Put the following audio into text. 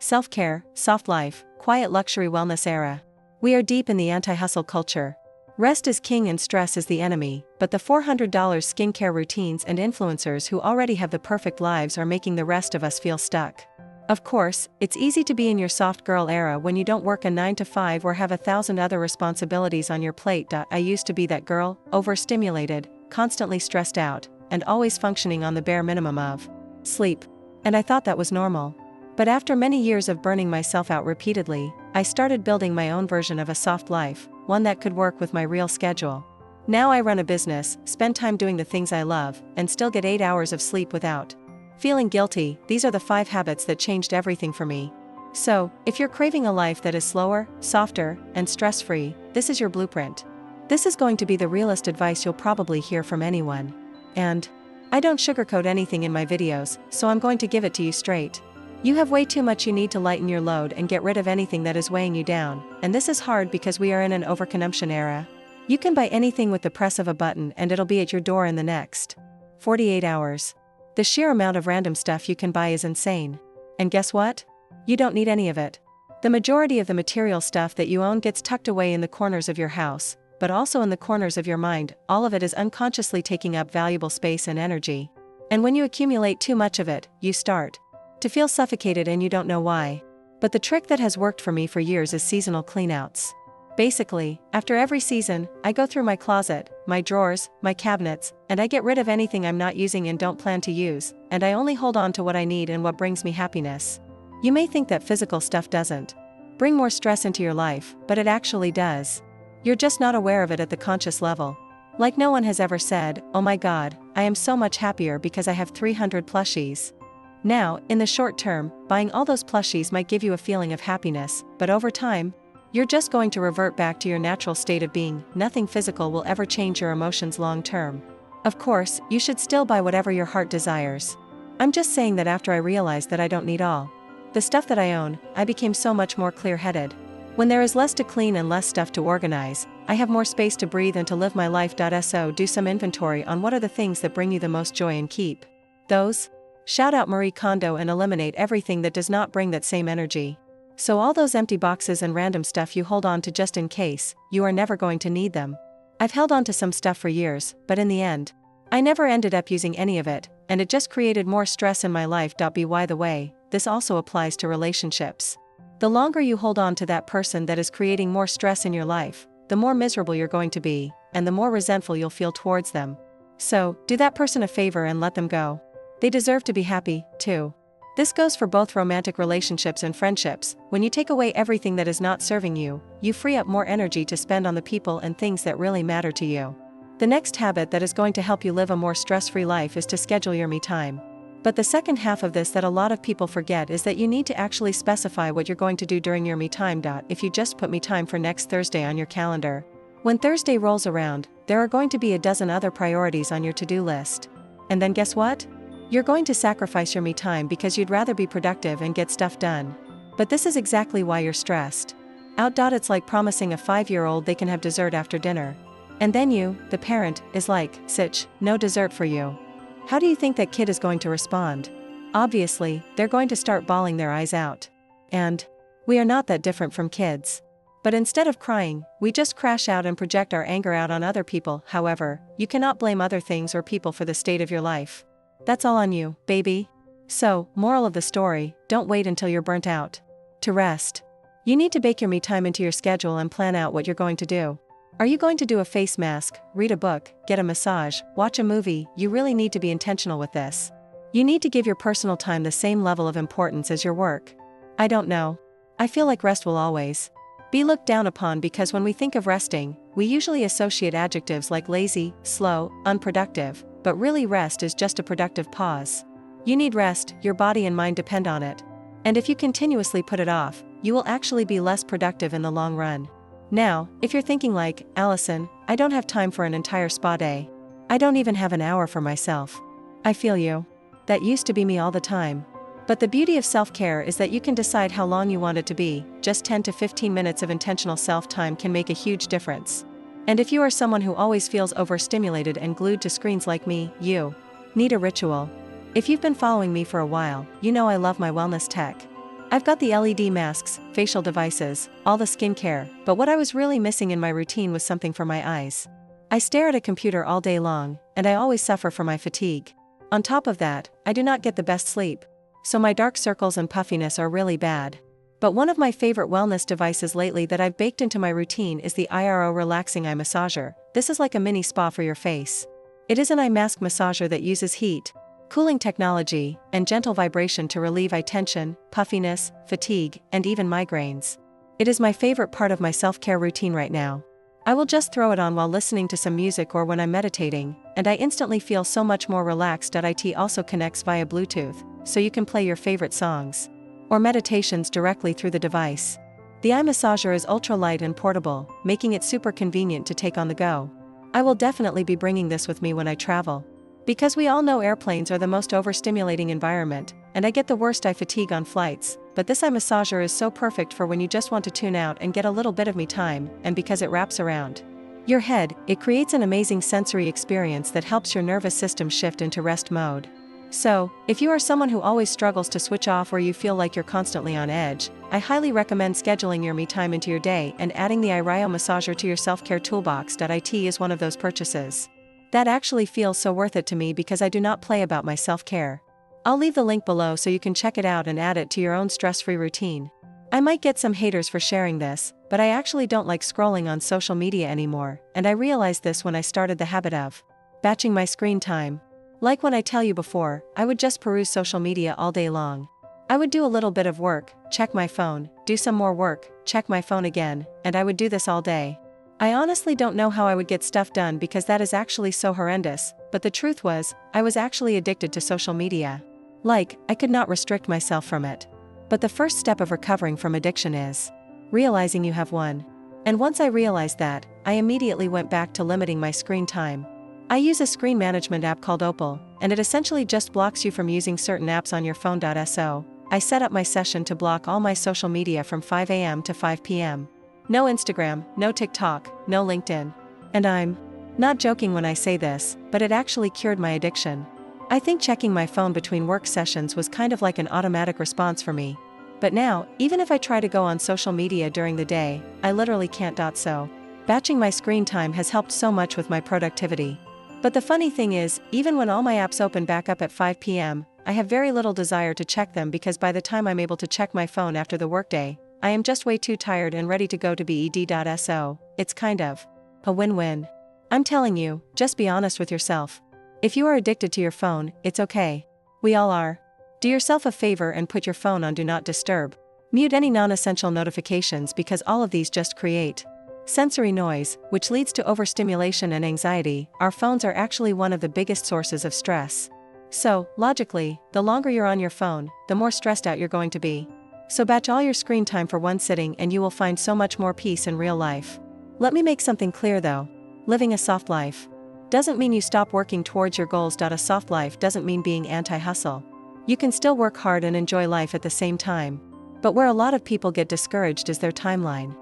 self-care, soft life, quiet luxury wellness era. We are deep in the anti-hustle culture. Rest is king and stress is the enemy, but the $400 skincare routines and influencers who already have the perfect lives are making the rest of us feel stuck. Of course, it's easy to be in your soft girl era when you don't work a 9 to 5 or have 1,000 other responsibilities on your plate. I used to be that girl, overstimulated, constantly stressed out, and always functioning on the bare minimum of sleep. And I thought that was normal. But after many years of burning myself out repeatedly, I started building my own version of a soft life, one that could work with my real schedule. Now I run a business, spend time doing the things I love, and still get 8 hours of sleep without feeling guilty. These are the 5 habits that changed everything for me. So, if you're craving a life that is slower, softer, and stress-free, this is your blueprint. This is going to be the realest advice you'll probably hear from anyone. And I don't sugarcoat anything in my videos, so I'm going to give it to you straight. You have way too much you need to lighten your load and get rid of anything that is weighing you down, and this is hard because we are in an overconsumption era. You can buy anything with the press of a button and it'll be at your door in the next 48 hours. The sheer amount of random stuff you can buy is insane. And guess what? You don't need any of it. The majority of the material stuff that you own gets tucked away in the corners of your house, but also in the corners of your mind. All of it is unconsciously taking up valuable space and energy. And when you accumulate too much of it, you start to feel suffocated and you don't know why. But the trick that has worked for me for years is seasonal cleanouts. Basically, after every season, I go through my closet, my drawers, my cabinets, and I get rid of anything I'm not using and don't plan to use, and I only hold on to what I need and what brings me happiness. You may think that physical stuff doesn't bring more stress into your life, but it actually does. You're just not aware of it at the conscious level. Like no one has ever said, "Oh my God, I am so much happier because I have 300 plushies." Now, in the short term, buying all those plushies might give you a feeling of happiness, but over time, you're just going to revert back to your natural state of being. Nothing physical will ever change your emotions long term. Of course, you should still buy whatever your heart desires. I'm just saying that after I realized that I don't need all the stuff that I own, I became so much more clear-headed. When there is less to clean and less stuff to organize, I have more space to breathe and to live my life. So do some inventory on what are the things that bring you the most joy and keep those. Shout out Marie Kondo and eliminate everything that does not bring that same energy. So all those empty boxes and random stuff you hold on to just in case, you are never going to need them. I've held on to some stuff for years, but in the end, I never ended up using any of it, and it just created more stress in my life. By the way, this also applies to relationships. The longer you hold on to that person that is creating more stress in your life, the more miserable you're going to be, and the more resentful you'll feel towards them. So, do that person a favor and let them go. They deserve to be happy, too. This goes for both romantic relationships and friendships. When you take away everything that is not serving you, you free up more energy to spend on the people and things that really matter to you. The next habit that is going to help you live a more stress-free life is to schedule your me time. But the second half of this that a lot of people forget is that you need to actually specify what you're going to do during your me time. If you just put me time for next Thursday on your calendar, when Thursday rolls around, there are going to be a dozen other priorities on your to-do list. And then guess what? You're going to sacrifice your me time because you'd rather be productive and get stuff done. But this is exactly why you're stressed out. It's like promising a 5-year-old they can have dessert after dinner. And then you, the parent, is like, "Sitch, no dessert for you." How do you think that kid is going to respond? Obviously, they're going to start bawling their eyes out. And we are not that different from kids. But instead of crying, we just crash out and project our anger out on other people. However, you cannot blame other things or people for the state of your life. That's all on you, baby. So, moral of the story, don't wait until you're burnt out to rest. You need to bake your me time into your schedule and plan out what you're going to do. Are you going to do a face mask, read a book, get a massage, watch a movie? You really need to be intentional with this. You need to give your personal time the same level of importance as your work. I don't know. I feel like rest will always be looked down upon because when we think of resting, we usually associate adjectives like lazy, slow, unproductive, but really rest is just a productive pause. You need rest, your body and mind depend on it. And if you continuously put it off, you will actually be less productive in the long run. Now, if you're thinking like, "Allison, I don't have time for an entire spa day. I don't even have an hour for myself." I feel you. That used to be me all the time. But the beauty of self-care is that you can decide how long you want it to be. Just 10 to 15 minutes of intentional self-time can make a huge difference. And if you are someone who always feels overstimulated and glued to screens like me, you need a ritual. If you've been following me for a while, you know I love my wellness tech. I've got the LED masks, facial devices, all the skincare, but what I was really missing in my routine was something for my eyes. I stare at a computer all day long, and I always suffer from my fatigue. On top of that, I do not get the best sleep. So my dark circles and puffiness are really bad. But one of my favorite wellness devices lately that I've baked into my routine is the IRO Relaxing Eye Massager. This is like a mini spa for your face. It is an eye mask massager that uses heat, cooling technology, and gentle vibration to relieve eye tension, puffiness, fatigue, and even migraines. It is my favorite part of my self-care routine right now. I will just throw it on while listening to some music or when I'm meditating, and I instantly feel so much more relaxed. It also connects via Bluetooth, so you can play your favorite songs or meditations directly through the device. The eye massager is ultra light and portable, making it super convenient to take on the go. I will definitely be bringing this with me when I travel. Because we all know airplanes are the most overstimulating environment, and I get the worst eye fatigue on flights, but this eye massager is so perfect for when you just want to tune out and get a little bit of me time, and because it wraps around your head, it creates an amazing sensory experience that helps your nervous system shift into rest mode. So, if you are someone who always struggles to switch off or you feel like you're constantly on edge, I highly recommend scheduling your me time into your day and adding the IRO massager to your self-care toolbox. It is one of those purchases that actually feels so worth it to me because I do not play about my self-care. I'll leave the link below so you can check it out and add it to your own stress-free routine. I might get some haters for sharing this, but I actually don't like scrolling on social media anymore, and I realized this when I started the habit of batching my screen time. Like when I tell you before, I would just peruse social media all day long. I would do a little bit of work, check my phone, do some more work, check my phone again, and I would do this all day. I honestly don't know how I would get stuff done because that is actually so horrendous, but the truth was, I was actually addicted to social media. Like, I could not restrict myself from it. But the first step of recovering from addiction is realizing you have one. And once I realized that, I immediately went back to limiting my screen time. I use a screen management app called Opal, and it essentially just blocks you from using certain apps on your phone. So, I set up my session to block all my social media from 5 a.m. to 5 p.m. No Instagram, no TikTok, no LinkedIn. And I'm not joking when I say this, but it actually cured my addiction. I think checking my phone between work sessions was kind of like an automatic response for me. But now, even if I try to go on social media during the day, I literally can't. So, batching my screen time has helped so much with my productivity. But the funny thing is, even when all my apps open back up at 5 p.m., I have very little desire to check them because by the time I'm able to check my phone after the workday, I am just way too tired and ready to go to bed. So, it's kind of a win-win. I'm telling you, just be honest with yourself. If you are addicted to your phone, it's okay. We all are. Do yourself a favor and put your phone on Do Not Disturb. Mute any non-essential notifications because all of these just create sensory noise, which leads to overstimulation and anxiety. Our phones are actually one of the biggest sources of stress. So, logically, the longer you're on your phone, the more stressed out you're going to be. So batch all your screen time for one sitting and you will find so much more peace in real life. Let me make something clear though. Living a soft life doesn't mean you stop working towards your goals. A soft life doesn't mean being anti-hustle. You can still work hard and enjoy life at the same time. But where a lot of people get discouraged is their timeline.